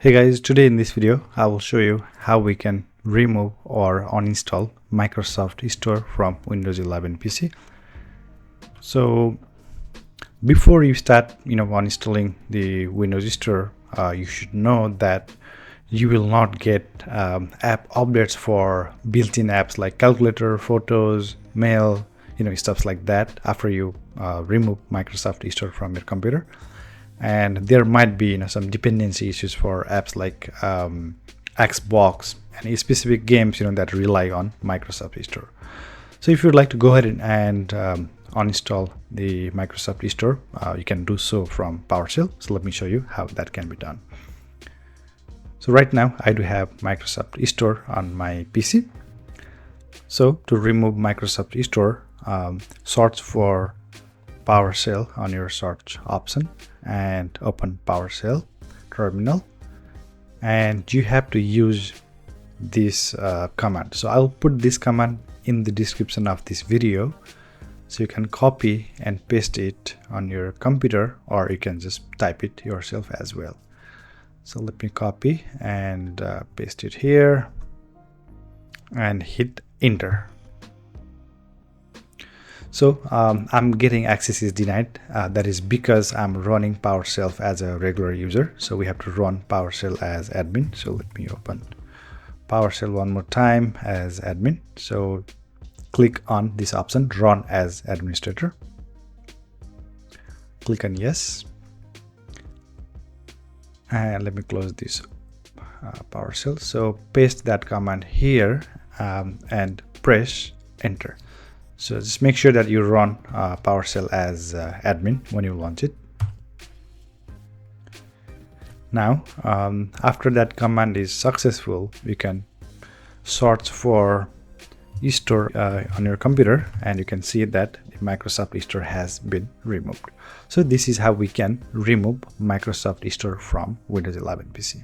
Hey guys, today in this video I will show you how we can remove or uninstall Microsoft Store from Windows 11 PC. So before you start uninstalling the Windows Store, you should know that you will not get app updates for built-in apps like calculator, photos, mail, stuff like that after you remove Microsoft Store from your computer. And there might be some dependency issues for apps like Xbox and specific games that rely on Microsoft Store. So if you'd like to go ahead and uninstall the Microsoft Store, you can do so from PowerShell. So let me show you how that can be done. So right now I do have Microsoft Store on my PC. So to remove Microsoft Store, search for PowerShell on your search option and open PowerShell terminal, and you have to use this command. So I'll put this command in the description of this video, so you can copy and paste it on your computer, or you can just type it yourself as well. So let me copy and paste it here and hit enter. So I'm getting access is denied. That is because I'm running PowerShell as a regular user. So we have to run PowerShell as admin. So let me open PowerShell one more time as admin. So click on this option, run as administrator. Click on yes. And let me close this PowerShell. So paste that command here and press enter. So just make sure that you run PowerShell as admin when you launch it. Now, after that command is successful, you can search for Store on your computer, and you can see that the Microsoft Store has been removed. So this is how we can remove Microsoft Store from Windows 11 PC.